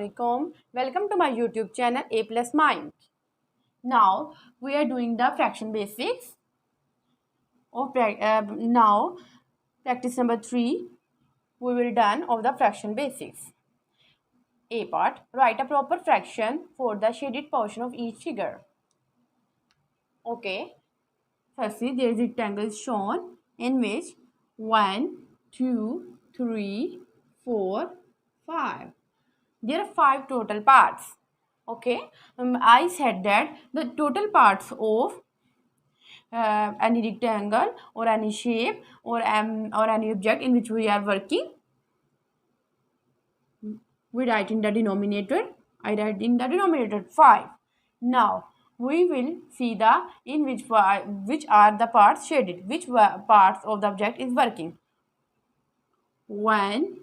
Assalamualaikum. Welcome to my YouTube channel A Plus Mind. Now we are doing the fraction basics. Now practice number 3. We will done of the fraction basics. A part. Write a proper fraction for the shaded portion of each figure. Okay. Firstly, there is a rectangle shown in which 1, 2, 3, 4, 5. There are 5 total parts. Okay, I said that the total parts of any rectangle or any shape or any object in which we are working, we write in the denominator. I write in the denominator 5. Now we will see the in which are the parts shaded, which parts of the object is working. 1,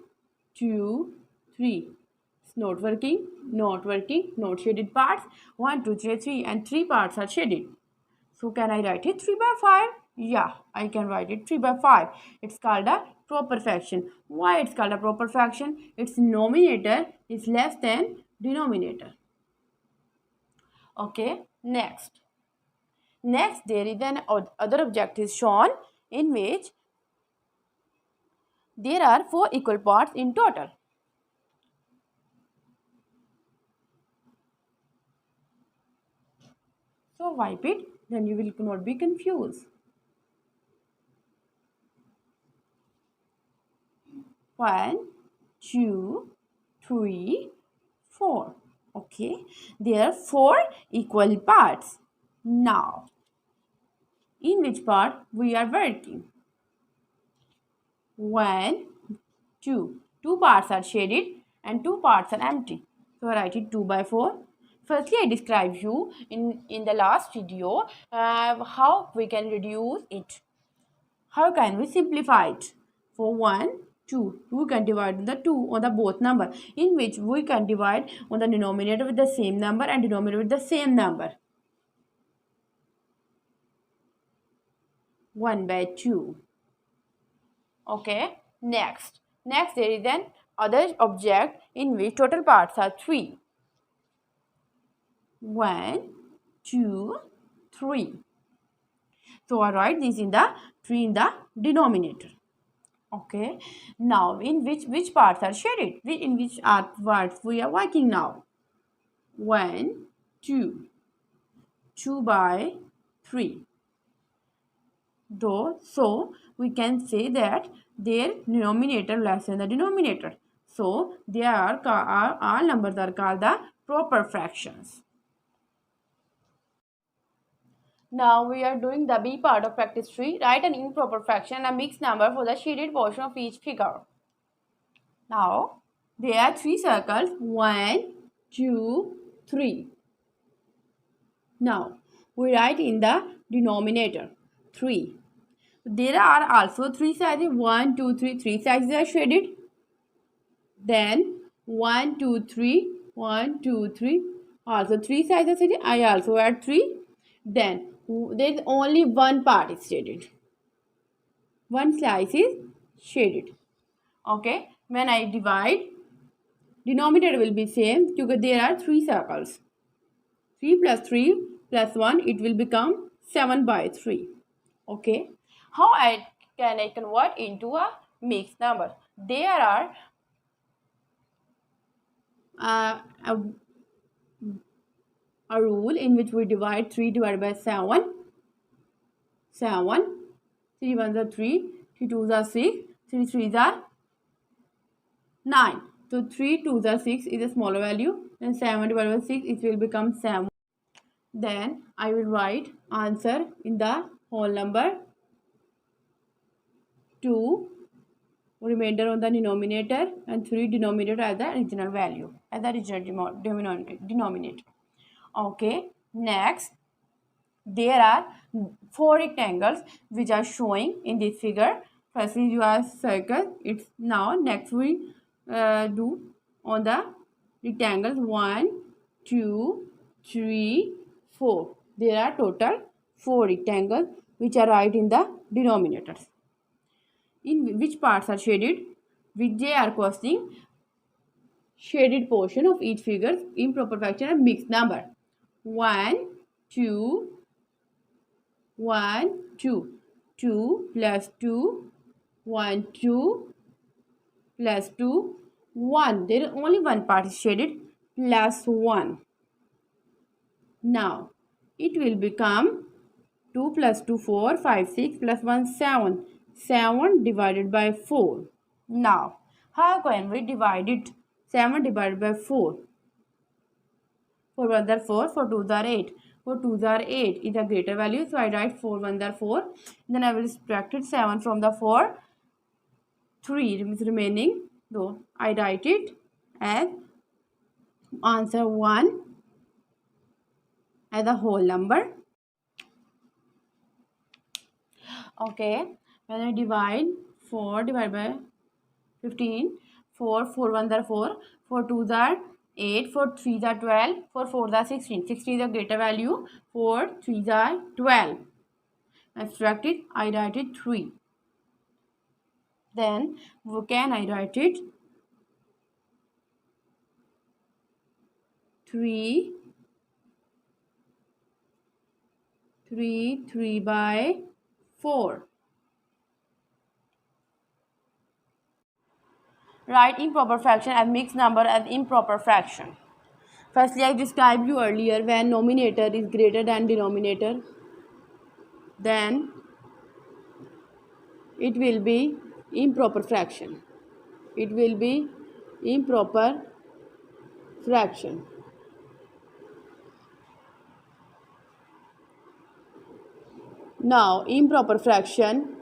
2, 3. It's not working, not shaded parts. 1, 2, 3, 3, and 3 parts are shaded. So can I write it 3 by 5? Yeah, I can write it 3 by 5. It's called a proper fraction. Why it's called a proper fraction? Its numerator is less than denominator. Okay, next. Next, there is an other object is shown in which there are 4 equal parts in total. So wipe it, then you will not be confused. 1, 2, 3, 4. Okay, there are 4 equal parts. Now, in which part we are working? 1, 2. 2 parts are shaded and 2 parts are empty. So I write it 2 by 4. Firstly, I describe you in the last video how we can reduce it. How can we simplify it? For 1, 2, we can divide the 2 on the both number, in which we can divide on the denominator with the same number and denominator with the same number. 1 by 2. Okay, next there is an other object in which total parts are 3. 1, 2, 3. So I write this in the 3 in the denominator. Okay, now in which parts are shaded? In which parts we are working now? 1, 2, 2 by 3. So we can say that their denominator less than the denominator. So all numbers are called the proper fractions. Now we are doing the B part of practice 3. Write an improper fraction and a mixed number for the shaded portion of each figure. Now there are 3 circles. 1, 2, 3. Now we write in the denominator 3. There are also 3 sizes. 1, 2, 3. 3 sizes are shaded. Then 1, 2, 3. 1, 2, 3. Also 3 sizes are shaded. I also add 3. Then there is only one part is shaded. One slice is shaded. Okay. When I divide, denominator will be same because there are 3 circles. 3 plus 3 plus 1, it will become 7 by 3. Okay. How can I convert into a mixed number? There are a rule in which we divide 3 divided by 7. 3 1s are 3, 3 2s are 6, 3 3s are 9. So 3 2s are 6 is a smaller value. Then 7 divided by 6, it will become 7. Then I will write answer in the whole number. 2 remainder on the denominator and 3 denominator as the original value, as the original denominator. Okay, next there are 4 rectangles which are showing in this figure. Firstly you have circle. It's now next we do on the rectangles 1, 2, 3, 4. There are total 4 rectangles which are right in the denominators. In which parts are shaded, which they are causing shaded portion of each figure. Improper fraction and mixed number. 1 2 1 2 2 plus 2 1 2 plus 2 1. There is only one part is shaded plus 1. Now it will become 2 plus 2 4 5 6 plus 1 7. 7 divided by 4. Now how can we divide it? 7 divided by 4. 4 1 are 4, 4 2 are 8. 4 2 are 8 is a greater value, so I write 4 1 are 4. Then I will subtract it 7 from the 4. 3 is remaining, so I write it as answer 1 as a whole number. Okay, when I divide 4 divided by 15, 4 4 1 are 4, 4 2 are 8, 4 3 are 12, 4 4 are 16. 16 is a greater value, 4 3 are 12. I subtract it, I write it 3. Then can I write it 3 3 by 4. Write improper fraction as mixed number as improper fraction. Firstly, I described you earlier when numerator is greater than denominator, then it will be improper fraction. It will be improper fraction. Now, improper fraction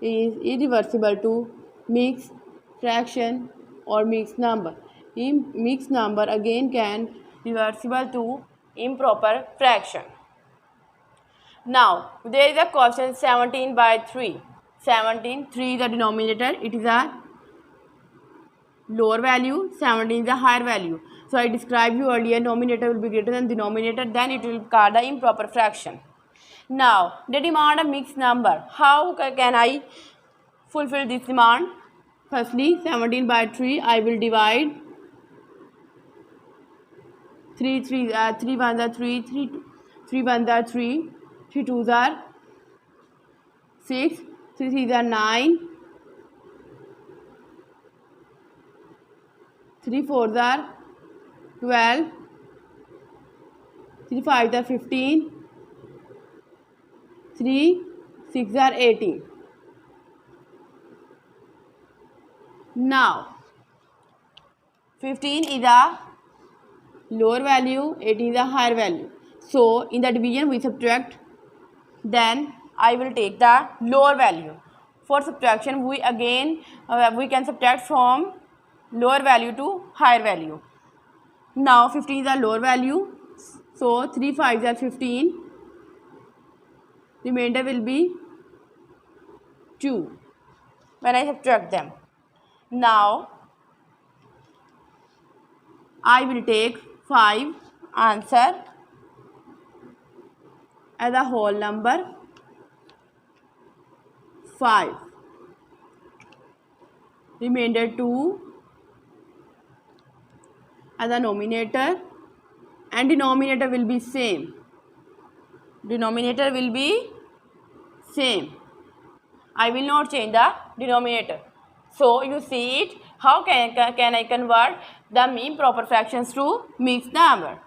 is irreversible to mixed fraction or mixed number. Mixed number again can reversible to improper fraction. Now, there is a question 17 by 3. 17, 3 is the denominator, it is a lower value, 17 is a higher value. So, I described you earlier, numerator will be greater than denominator, then it will be called the improper fraction. Now, they demand a mixed number. How can I fulfill this demand? Firstly, 17 by 3, I will divide 3 1s are 3, 3 1s are 3, 3 2s are 6, 3 3s are 9, 3 4s are 12, 3 5s are 15, 3 6 are 18. Now 15 is a lower value, 18 is a higher value. So in the division we subtract, then I will take the lower value. For subtraction we again we can subtract from lower value to higher value. Now 15 is a lower value, so 3 5s are 15, remainder will be 2 when I subtract them. Now I will take 5 answer as a whole number, 5, remainder 2 as a numerator, and denominator will be same. Denominator will be same. I will not change the denominator. So you see it, how can I convert the improper fractions to mixed number?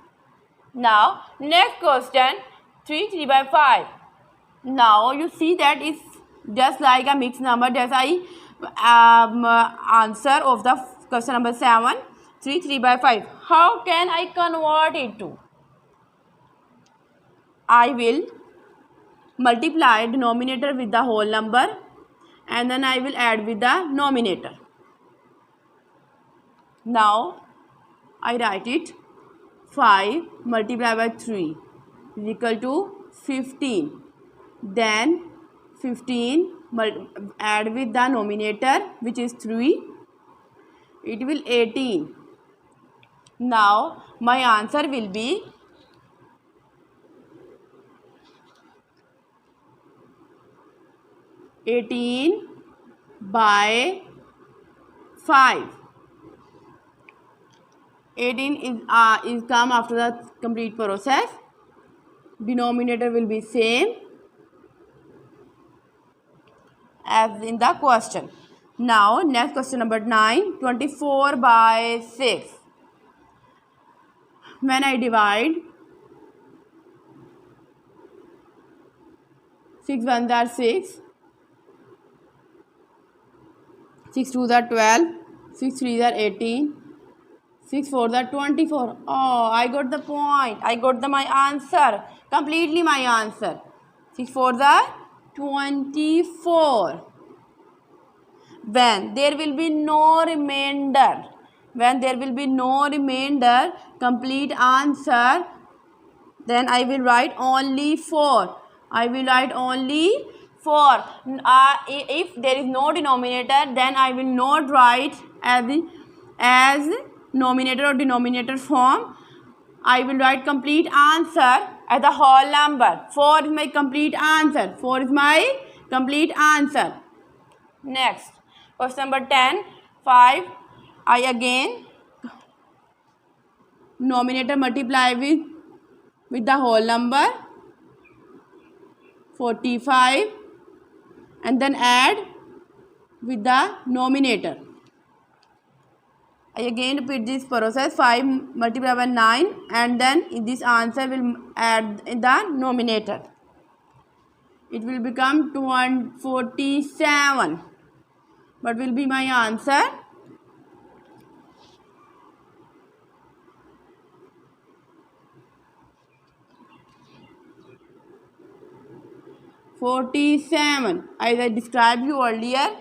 Now next question, 3 by 5. Now you see that is just like a mixed number. That's I answer of the question number 7, 3 by 5. How can I convert it to? I will multiply denominator with the whole number and then I will add with the numerator. Now I write it 5 multiplied by 3 is equal to 15. Then 15 add with the numerator which is 3, it will 18. Now my answer will be 18 by 5. 18 is come after the complete process. Denominator will be same as in the question. Now next question number 9. 24 by 6. When I divide 6 ones are 6, 6 twos are 12, 6 threes are 18, 6 fours are 24. Oh, I got the point. I got my answer. Completely my answer. 6 fours are 24. When there will be no remainder, complete answer, then I will write only 4. If there is no denominator, then I will not write as nominator or denominator form. I will write complete answer as a whole number. 4 is my complete answer. Next, question number 10. 5. I again nominator multiply with the whole number 45 and then add with the nominator. I again repeat this process. 5 multiplied by 9 and then in this answer will add in the nominator. It will become 247. What will be my answer? (47). As I described you earlier,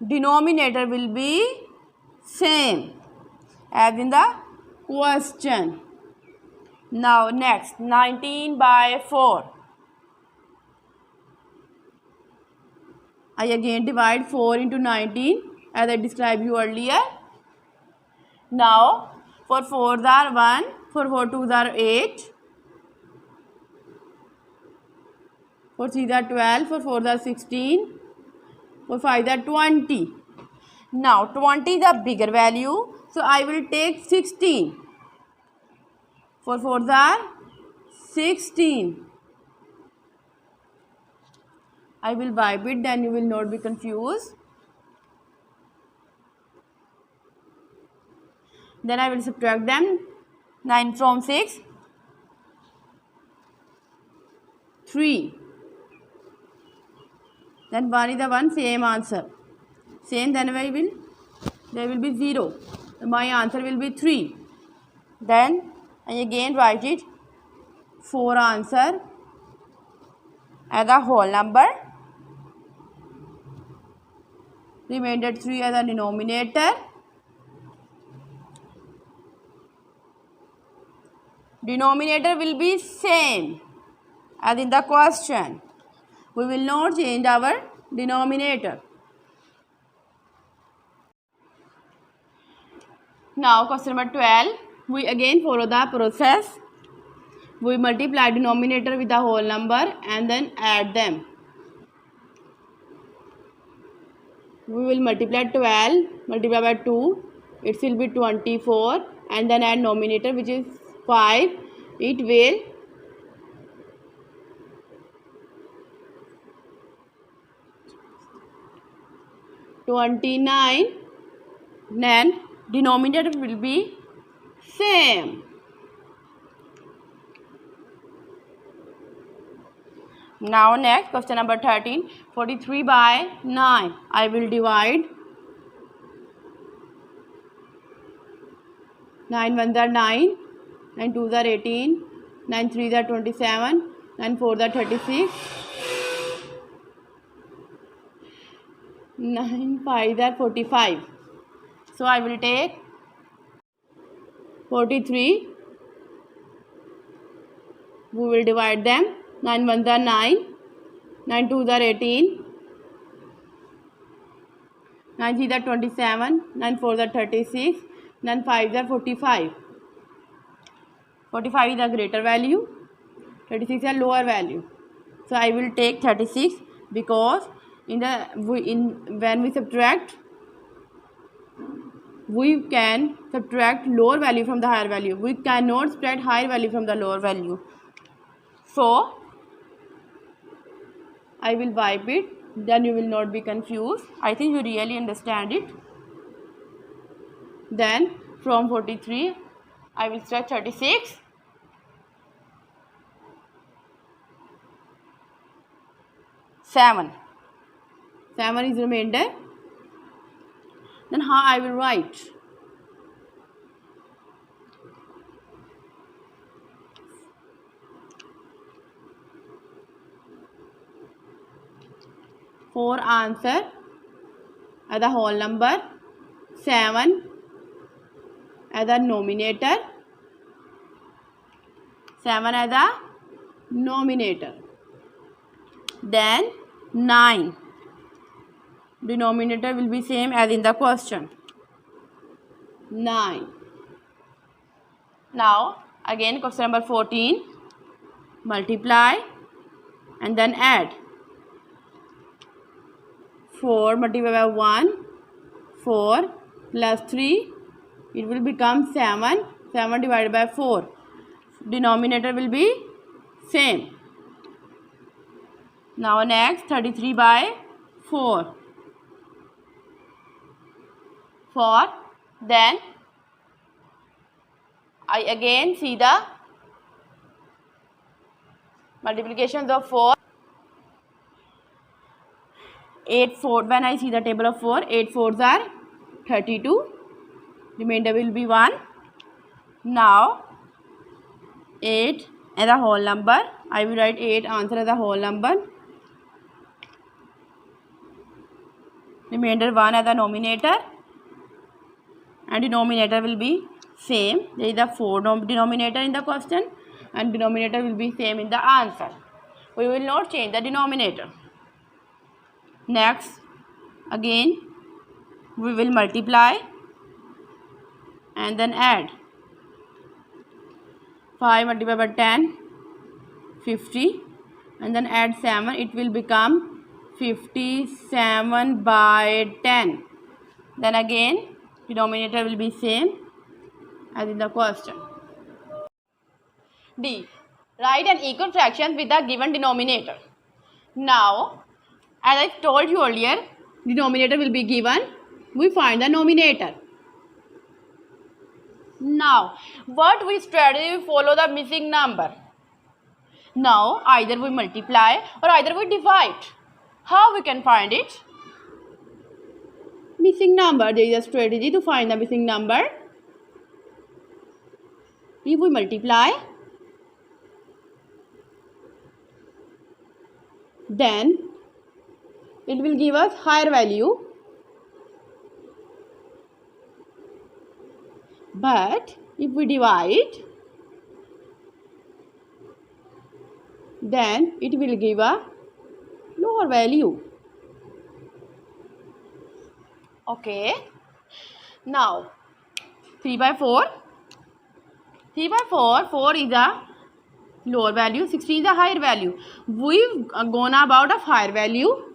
denominator will be same as in the question. Now next, 19 by 4. I again divide 4 into 19 as I described you earlier. Now for 4s are 1, for 4 2s are 8, for 3s are 12, for 4s are 16, for 5s are 20. Now 20 is a bigger value, so I will take 16. For 4s are 16. I will wipe it, then you will not be confused. Then I will subtract them. 9 from 6. 3. Then 1 is the 1, same answer. Same, then there will be 0. My answer will be 3. Then I again write it 4 answer as a whole number. Remainder 3 as a denominator. Denominator will be same as in the question. We will not change our denominator. Now question number 12. We again follow the process. We multiply denominator with the whole number and then add them. We will multiply 12 multiply by 2. It will be 24 and then add nominator which is 5. It will 29. Then denominator will be same. Now next question number 13. 43 by 9. I will divide 9 ones are 9, 9 twos are 18, 9 threes are 27, 9 fours are 36, 9 fives are 45. So I will take 43. We will divide them. 9 ones are 9, 9 twos are 18, 9 threes are 27, 9 fours are 36, 9 fives are 45. 45 is a greater value, 36 is a lower value. So I will take 36 because when we subtract we can subtract lower value from the higher value. We cannot subtract higher value from the lower value. So I will wipe it, then you will not be confused. I think you really understand it. Then from 43 I will subtract 36. 7 is remainder. Then how I will write? Four answer as the whole number, 7 as the numerator, 7 as the numerator. Then 9, denominator will be same as in the question, 9. Now again question number 14, multiply and then add. 4 multiplied by 1, 4 plus 3, it will become 7. 7 divided by 4, denominator will be same. Now next 33 by 4. Then I again see the multiplications of 4. 8 4, when I see the table of 4, 8 4s are 32, remainder will be 1. Now 8 as a whole number, I will write 8 answer as a whole number, remainder 1 as a numerator, and denominator will be same. There is a 4 denominator in the question and denominator will be same in the answer. We will not change the denominator. Next again we will multiply and then add. 5 multiplied by 10, 50, and then add 7, it will become 57 by 10. Then again denominator will be same as in the question. D, write an equal fraction with the given denominator. Now as I told you earlier, denominator will be given, we find the numerator. Now what we strategy we follow the missing number. Now either we multiply or either we divide. How we can find it? Missing number, there is a strategy to find the missing number. If we multiply, then it will give us higher value, but if we divide, then it will give a lower value. Okay, now 3 by 4, 4 is a lower value, 16 is a higher value. We've gone about a higher value,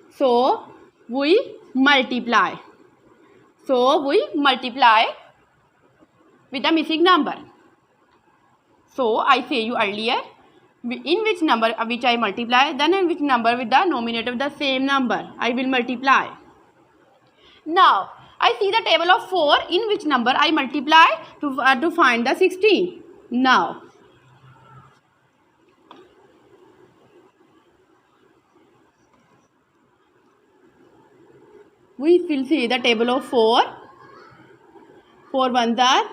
so we multiply. With the missing number. So I say you earlier, in which number which I multiply, then in which number with the numerator with the same number I will multiply. Now I see the table of 4, in which number I multiply to find the 16. Now we will see the table of 4. 4 ones are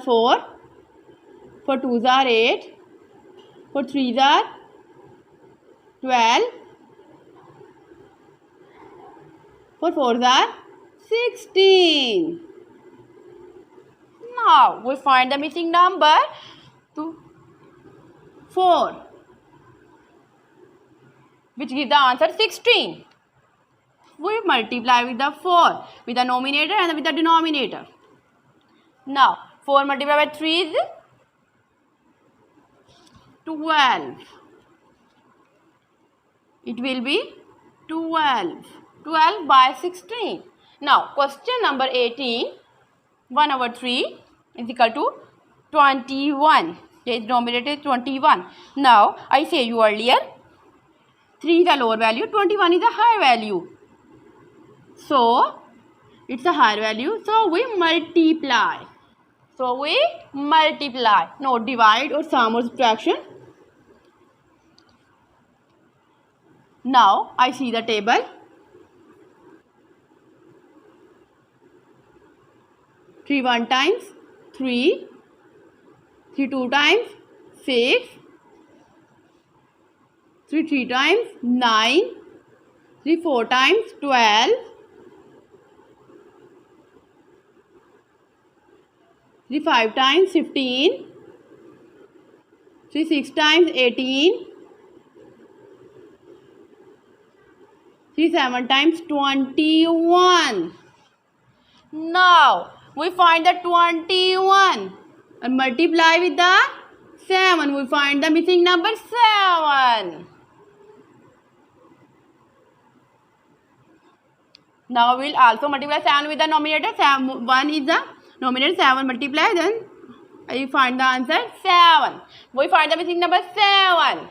4, 4 twos are 8, 4 threes are 12, 4 fours are 16. Now we find the missing number to 4, which gives the answer 16. We multiply with the 4, with the numerator and with the denominator. Now 4 multiplied by 3 is 12. It will be 12. 12 by 16. Now, question number 18. 1 over 3 is equal to 21. The denominator is 21. Now, I say you earlier, 3 is the lower value, 21 is a higher value. So, it's a higher value. So, we multiply. No divide or sum or subtraction. Now, I see the table. 3 1 times 3, 3 2 times 6, 3 3 times 9, 3 4 times 12, 3 5 times 15, 3 6 times 18, 3 7 times 21. Now, we find the 21 and multiply with the 7. We find the missing number 7. Now, we will also multiply 7 with the numerator. 1 is the numerator, 7 multiply, then I find the answer 7. We find the missing number 7.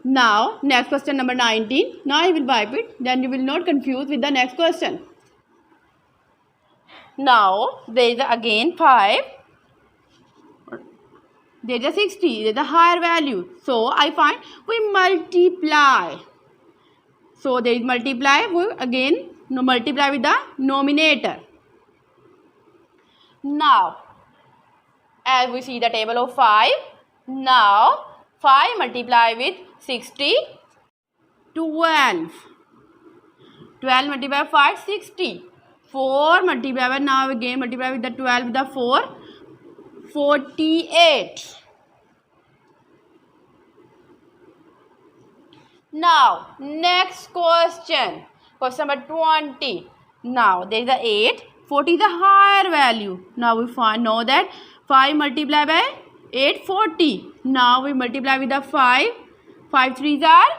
Now, next question number 19. Now, I will wipe it. Then you will not confuse with the next question. Now, there is again 5. There is a 60. There is a higher value. So, I find we multiply. So, there is multiply. We again multiply with the numerator. Now, as we see the table of 5. Now, 5 multiply with 60. 12. 12 multiply 5, 60. 4 multiply by, now again multiply with the 12 with the 4, 48. Now, next question. Question number 20. Now, there is a 8. 40 is a higher value. Now, we know that 5 multiply by 8, 40. Now, we multiply with the 5. 5 3s are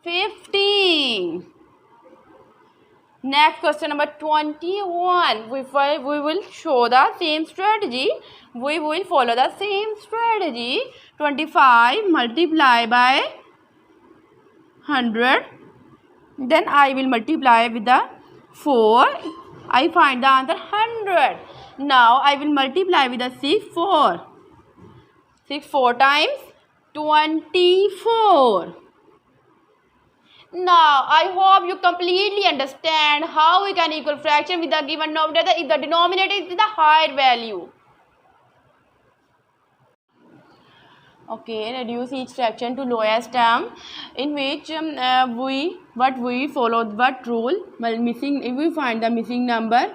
15. Next question number 21. We will show the same strategy. We will follow the same strategy. 25 multiply by 100. Then I will multiply with the 4. I find the answer 100. Now I will multiply with the 6, 4. 6 4 times 24. Now, I hope you completely understand how we can equal fraction with the given numerator if the denominator is the higher value. Okay, reduce each fraction to lowest term, in which we follow what rule? Well, if we find the missing number,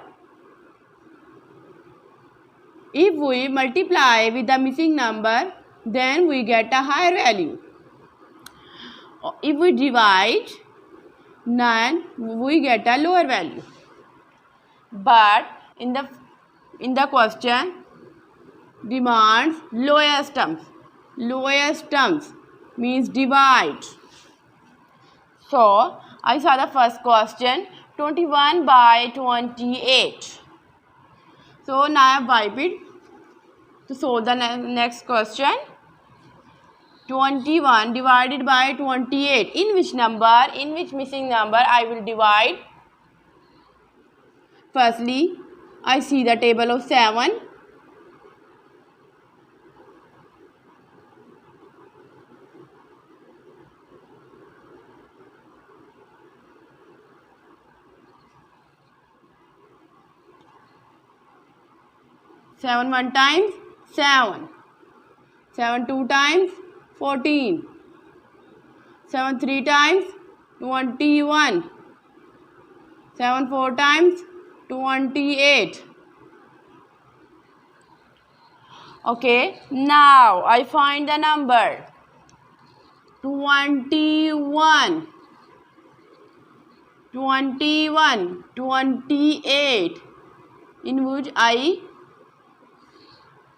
if we multiply with the missing number, then we get a higher value. If we divide, then we get a lower value. But in the question demands lowest terms. Lowest terms means divide. So I saw the first question, 21 by 28. So now I wipe it to solve the next question. 21 divided by 28. In which missing number I will divide? Firstly, I see the table of 7. Seven one times 7. 7 2 times 14. 7 3 times 21. 7 4 times 28. Okay, now I find the number 21. 21, 28, in which I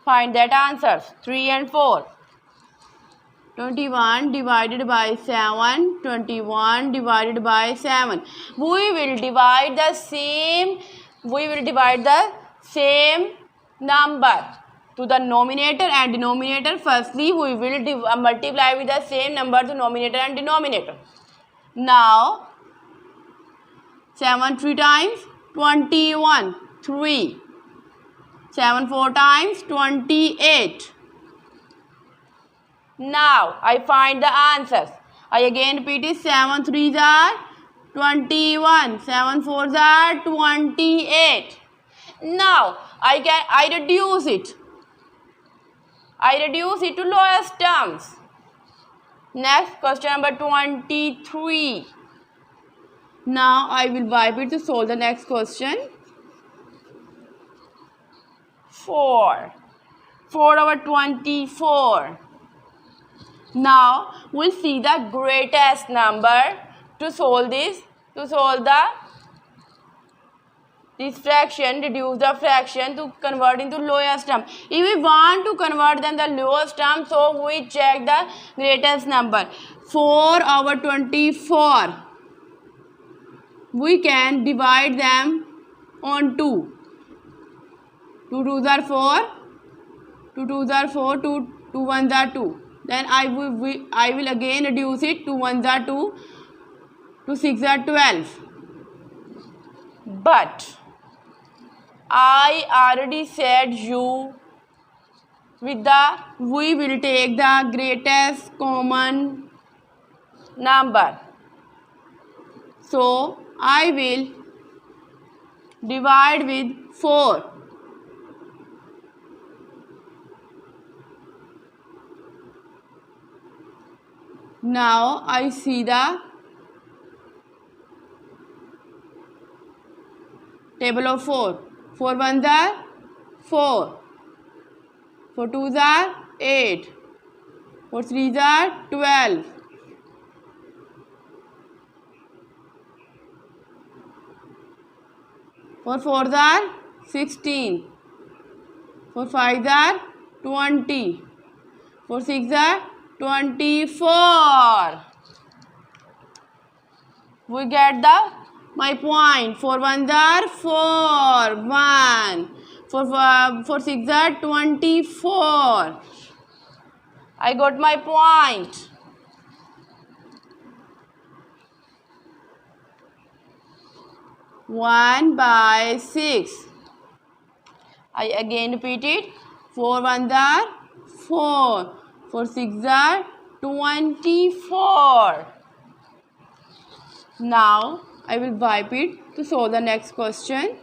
find that answers 3 and 4. 21 divided by 7. 21 divided by 7. We will divide the same number to the numerator and denominator. Firstly, we will multiply with the same number to numerator and denominator. Now, 7 3 times 21, 3. 7 4 times 28. Now, I find the answers. I again repeat it. 7 3s are 21. 7 4s are 28. Now, I reduce it. I reduce it to lowest terms. Next, question number 23. Now, I will wipe it to solve the next question. 4. 4 over 24. Now, we'll see the greatest number to solve this. To solve this fraction, reduce the fraction to convert into lowest term. If we want to convert them the lowest term, so we check the greatest number. 4 over 24. We can divide them on 2. 2 2s are 4. 2 2s are 4. 2 1s are 2. Then I will again reduce it. 2 1s are 2. 2 6 are 12. But I already said you we will take the greatest common number. So I will divide with 4. Now I see the table of 4. 4 1s are 4. 4 2s are 8. 4 3s are 12. 4 4s are 16. 4 5s are 20. 4 6s are 24. We get my point. 4 1s are 4. 1. 4 6s are 24. I got my point. One by 6. I again repeat it. 4 1s are 4. 4 6s are 24. Now I will wipe it to solve the next question.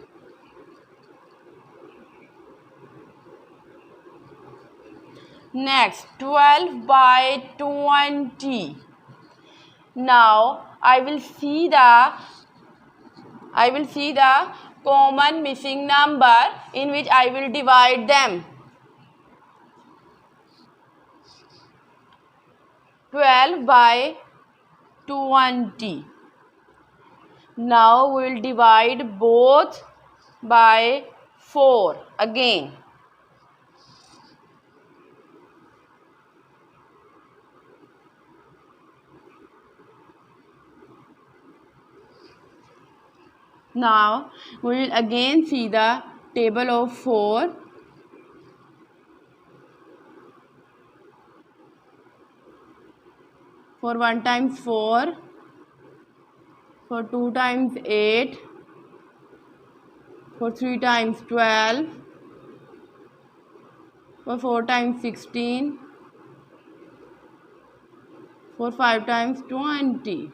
Next, 12 by 20. Now I will see the common missing number in which I will divide them. 12 by 20. Now we will divide both by 4 again. Now we will again see the table of 4. For 1 times 4. For 2 times 8. For 3 times 12. For 4 times 16. For 5 times 20.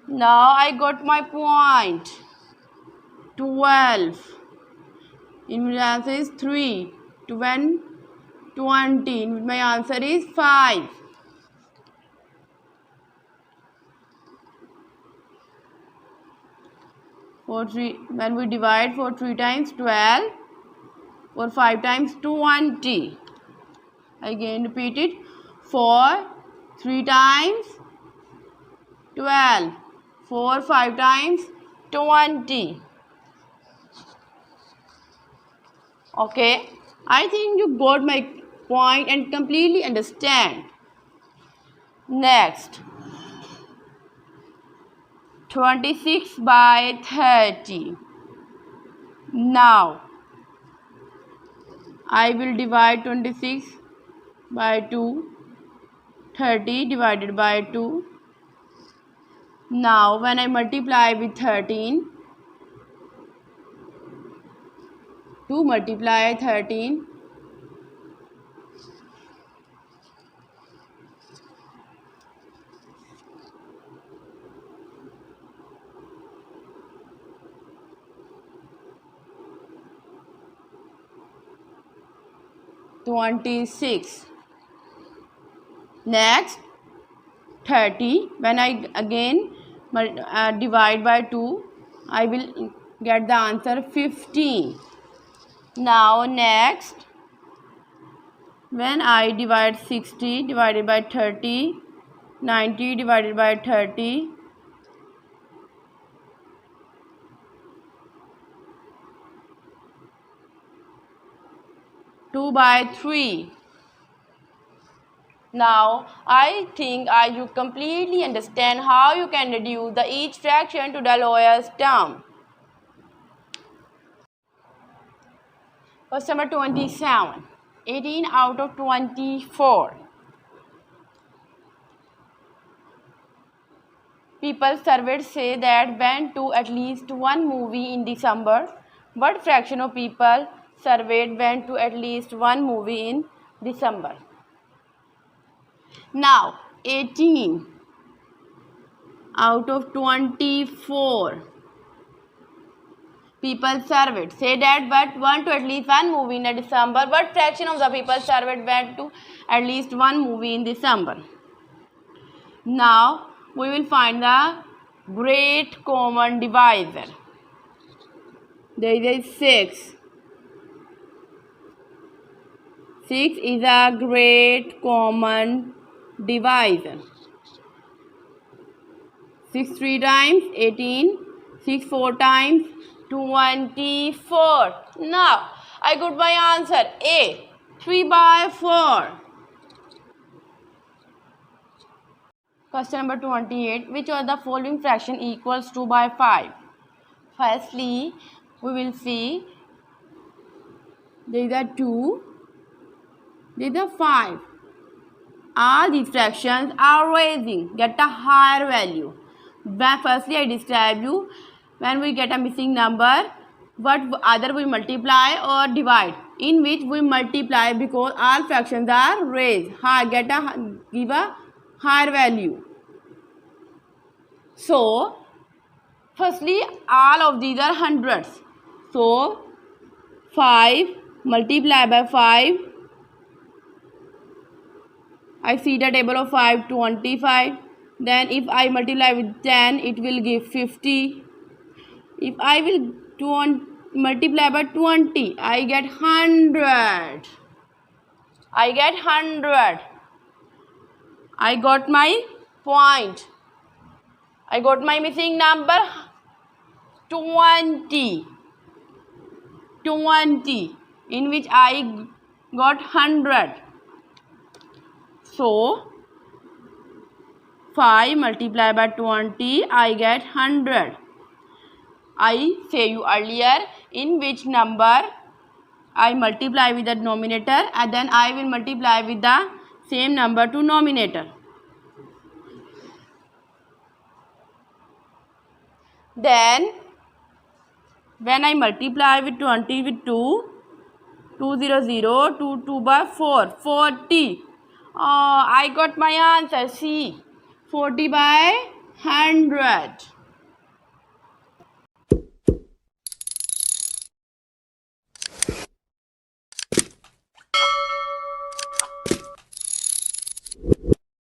Now I got my point. 12. In my answer is 3. 20. In my answer is 5. When we divide for 3 times 12. For 5 times 20. Again repeat it. For 3 times 12. 4 5 times 20. Okay, I think you got my point and completely understand. Next, 26 by 30. Now, I will divide 26 by 2, 30 divided by 2. Now, when I multiply with 13, 2 multiply 13, 26. Next, 30. When I again divide by 2, I will get the answer 15. Now next, when I divide 60 divided by 30, 90 divided by 30, 2 by 3. Now, I think you completely understand how you can reduce each fraction to the lowest term. Question number 27. 18 out of 24. People surveyed say that went to at least one movie in December. What fraction of people surveyed went to at least one movie in December? Now, 18 out of 24 people surveyed say that went to at least one movie in December. What fraction of the people surveyed went to at least one movie in December? Now, we will find the great common divisor. There is 6. 6 is a great common divisor. 6 3 times 18, 6 4 times 24. Now, I got my answer A, 3 by 4. Question number 28. Which of the following fraction equals 2 by 5? Firstly, we will see there is a 2, there is a 5. All these fractions are raising, get a higher value. Firstly, I describe you when we get a missing number, what either we multiply or divide. In which we multiply because all fractions are raised, give a higher value. So, firstly, all of these are hundreds. So, 5 multiply by 5. I see the table of 5, 25. Then if I multiply with 10, it will give 50. If I will multiply by 20, I get 100. I get 100. I got my point. I got my missing number 20. 20, in which I got 100. So, 5 multiplied by 20, I get 100. I say you earlier in which number I multiply with the denominator and then I will multiply with the same number to numerator. Then when I multiply with 20 with 2, 2 0 0, 2 2 by 4, 40. I got my answer C, 40 by 100.